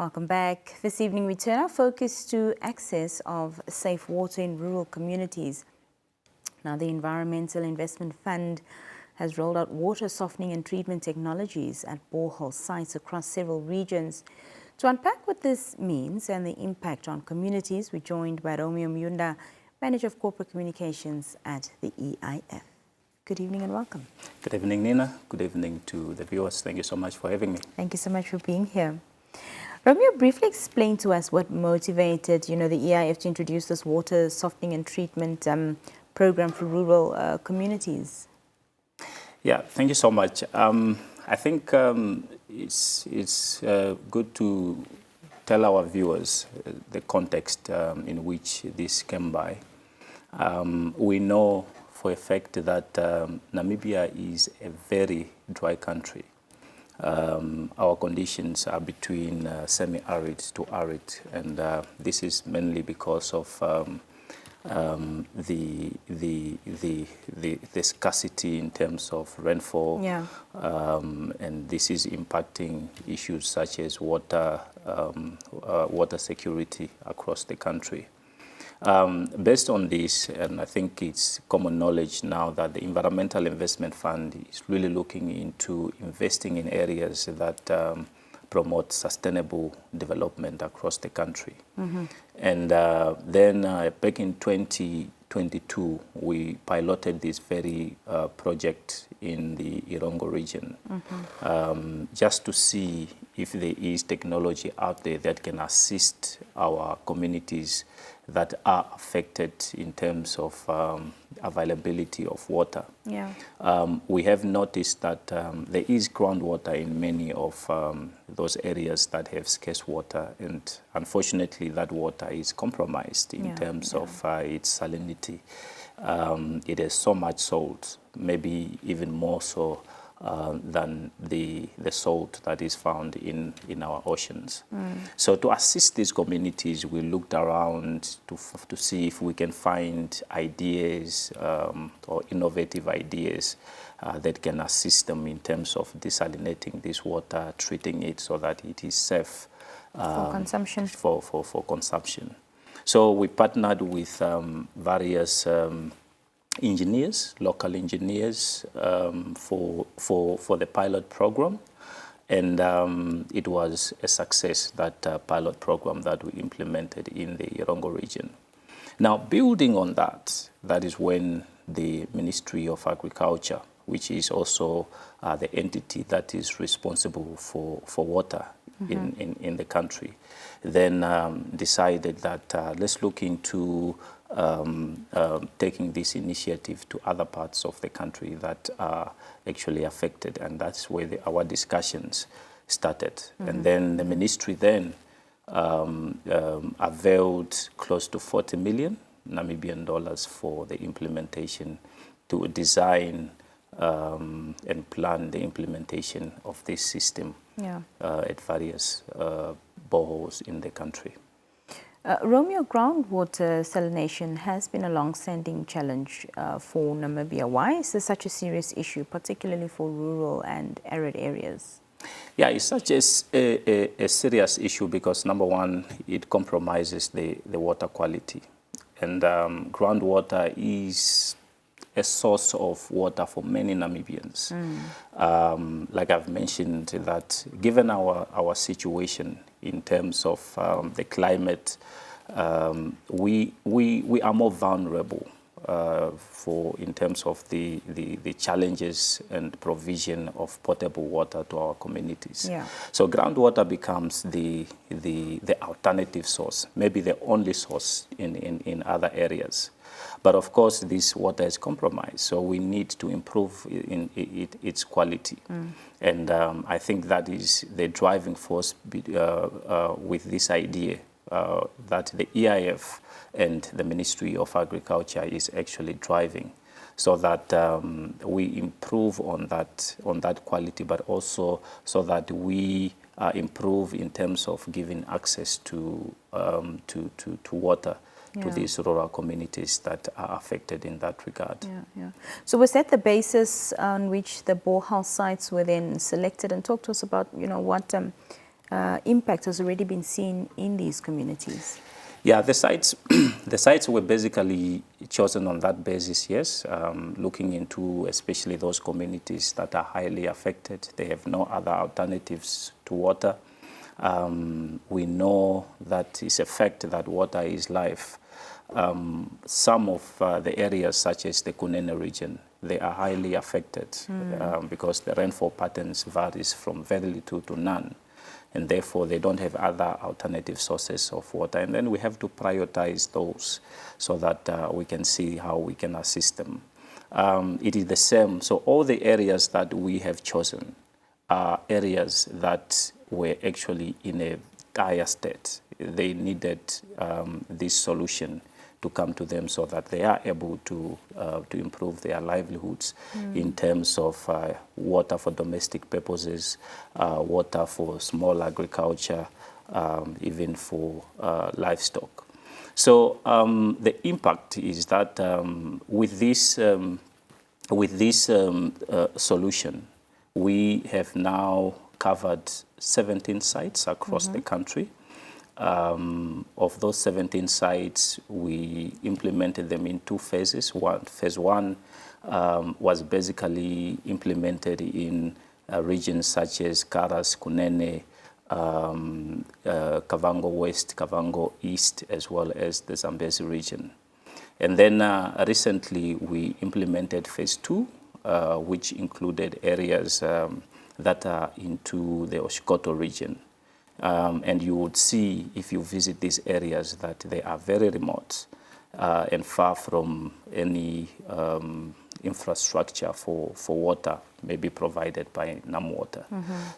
Welcome back. This evening we turn our focus to access of safe water in rural communities. Now, the Environmental Investment Fund has rolled out water softening and treatment technologies at borehole sites across several regions. To unpack what this means and the impact on communities, we're joined by Romeo Muyunda, Manager of Corporate Communications at the EIF. Good evening and welcome. Good evening, Nina. Good evening to the viewers. Thank you so much for having me. Thank you so much for being here. Romeo, briefly explain to us what motivated, the EIF to introduce this water softening and treatment program for rural communities. Yeah, thank you so much. I think it's good to tell our viewers the context in which this came by. We know for a fact that Namibia is a very dry country. Our conditions are between semi-arid to arid, and this is mainly because of the scarcity in terms of rainfall, and this is impacting issues such as water security across the country. Based on this, and I think it's common knowledge now that the Environmental Investment Fund is really looking into investing in areas that promote sustainable development across the country. And then back in 2022, we piloted this very project in the Irongo region, just to see if there is technology out there that can assist our communities that are affected in terms of availability of water. We have noticed that there is groundwater in many of those areas that have scarce water, and unfortunately that water is compromised in terms of its salinity. It has so much salt, maybe even more so than the salt that is found in our oceans. So to assist these communities, we looked around to see if we can find ideas or innovative ideas that can assist them in terms of desalinating this water, treating it so that it is safe for consumption. For consumption. So we partnered with various engineers, local engineers, for the pilot program, and it was a success, that pilot program that we implemented in the Irongo region. Now, building on that, that is when the Ministry of Agriculture, which is also the entity that is responsible for water in the country, then decided that let's look into taking this initiative to other parts of the country that are actually affected, and that's where our discussions started. And then the ministry then availed close to 40 million Namibian dollars for the implementation, to design and plan the implementation of this system at various boreholes in the country. Romeo, groundwater salination has been a long-standing challenge for Namibia. Why is this such a serious issue, particularly for rural and arid areas? Yeah, it's such a serious issue because, number one, it compromises the water quality. And groundwater is a source of water for many Namibians. Like I've mentioned, that given our situation in terms of the climate, we are more vulnerable in terms of the challenges and provision of potable water to our communities. So groundwater becomes the alternative source, maybe the only source in other areas. But of course, this water is compromised, so we need to improve its quality. And I think that is the driving force with this idea that the EIF and the Ministry of Agriculture is actually driving, so that we improve on that quality, but also so that we improve in terms of giving access to water to these rural communities that are affected in that regard. So was that the basis on which the borehole sites were then selected? And talk to us about, what impact has already been seen in these communities? Yeah, the sites, the sites were basically chosen on that basis, yes, looking into especially those communities that are highly affected. They have no other alternatives to water. We know that it's a fact that water is life. Some of the areas, such as the Kunene region, they are highly affected because the rainfall patterns varies from very little to none. And therefore, they don't have other alternative sources of water. And then we have to prioritize those so that we can see how we can assist them. It is the same. So all the areas that we have chosen are areas that were actually in a dire state. They needed this solution to come to them so that they are able to improve their livelihoods in terms of water for domestic purposes, water for small agriculture, even for livestock. So the impact is that with this solution, we have now covered 17 sites across the country. Of those 17 sites, we implemented them in two phases. Phase one was basically implemented in regions such as Karas, Kunene, Kavango West, Kavango East, as well as the Zambezi region. And then recently we implemented phase two, which included areas that are into the Oshikoto region. And you would see, if you visit these areas, that they are very remote and far from any infrastructure for water, maybe provided by NamWater.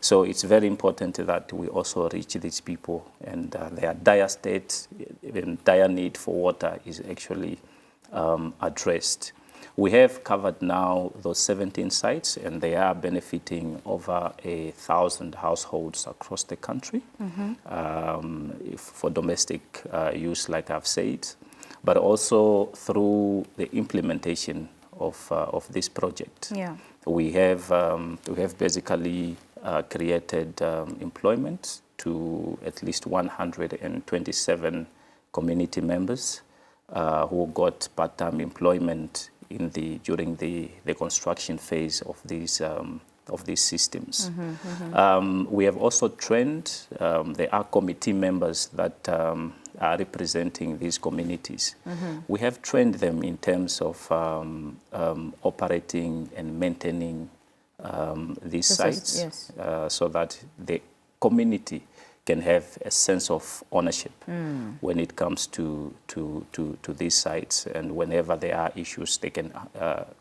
So it's very important that we also reach these people, and their dire state and dire need for water is actually addressed. We have covered now those 17 sites, and they are benefiting over 1,000 households across the country for domestic use, like I've said, but also through the implementation of this project. Yeah. We have basically created employment to at least 127 community members who got part-time employment during the construction phase of these systems. We have also trained, there are committee members that are representing these communities. We have trained them in terms of operating and maintaining these sites, yes. So that the community can have a sense of ownership when it comes to these sites, and whenever there are issues, they can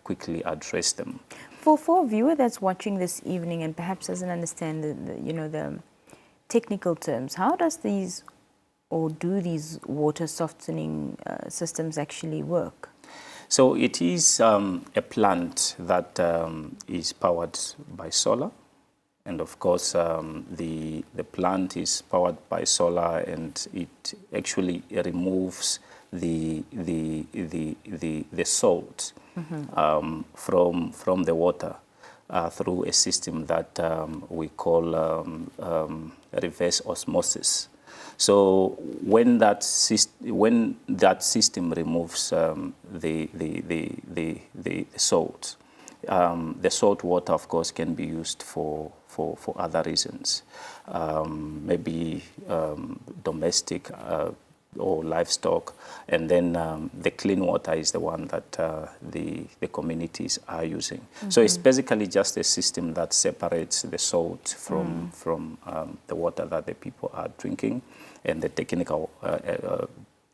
quickly address them. For a viewer that's watching this evening and perhaps doesn't understand the technical terms, how does these or do these water softening systems actually work? So it is a plant that is powered by solar. And of course, the plant is powered by solar, and it actually removes the salt from the water through a system that we call reverse osmosis. So when that system removes the salt, the salt water, of course, can be used for other reasons, maybe domestic or livestock, and then the clean water is the one that the communities are using. So it's basically just a system that separates the salt from the water that the people are drinking, and the technical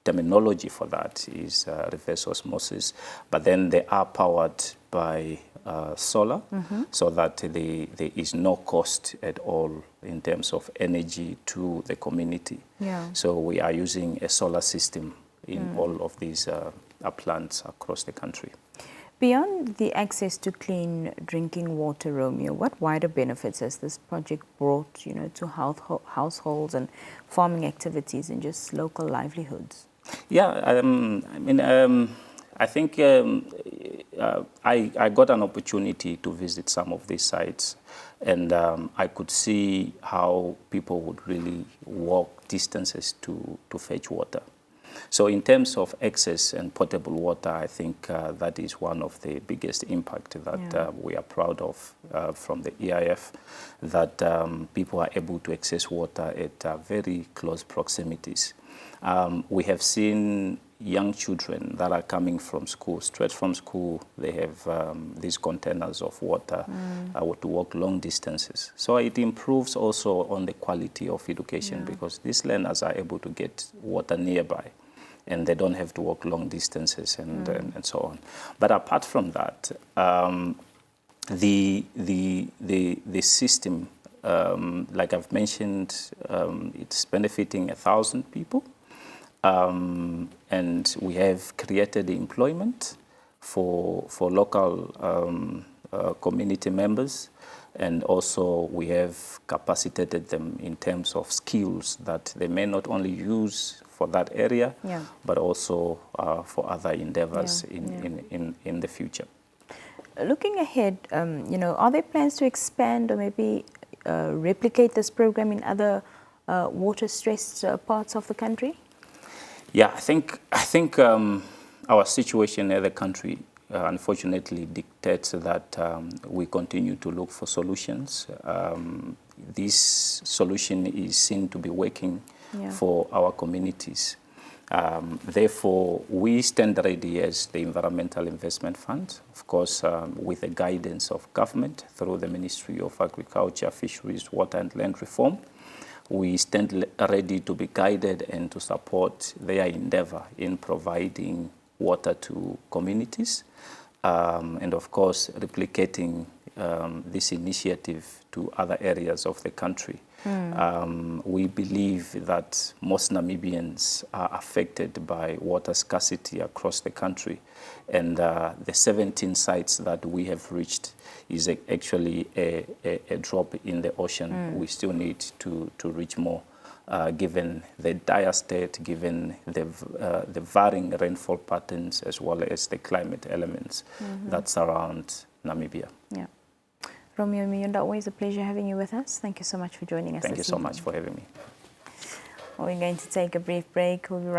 terminology for that is reverse osmosis. But then they are powered by solar, so that there is no cost at all in terms of energy to the community. Yeah. So we are using a solar system in all of these plants across the country. Beyond the access to clean drinking water, Romeo, what wider benefits has this project brought, to households and farming activities and just local livelihoods? Yeah, I think I got an opportunity to visit some of these sites, and I could see how people would really walk distances to fetch water. So in terms of access and potable water, I think that is one of the biggest impact that we are proud of from the EIF, that people are able to access water at very close proximities. We have seen young children that are coming from school, straight from school. They have these containers of water to walk long distances. So it improves also on the quality of education because these learners are able to get water nearby, and they don't have to walk long distances and so on. But apart from that, the system, like I've mentioned, it's benefiting 1,000 people. And we have created employment for local community members, and also we have capacitated them in terms of skills that they may not only use for that area, but also for other endeavors in the future. Looking ahead, you know, are there plans to expand or maybe replicate this program in other water-stressed parts of the country? Yeah, I think our situation in the country unfortunately dictates that we continue to look for solutions. This solution is seen to be working for our communities. Therefore, we stand ready as the Environmental Investment Fund, of course, with the guidance of government through the Ministry of Agriculture, Fisheries, Water and Land Reform. We stand ready to be guided and to support their endeavor in providing water to communities, and of course replicating this initiative to other areas of the country. We believe that most Namibians are affected by water scarcity across the country, and the 17 sites that we have reached is actually a drop in the ocean. We still need to reach more, given the dire state, given the varying rainfall patterns, as well as the climate elements that surround Namibia. Yeah. Romeo Muyunda, always a pleasure having you with us. Thank you so much for joining us. Thank you so much for having me. We're going to take a brief break. We'll be right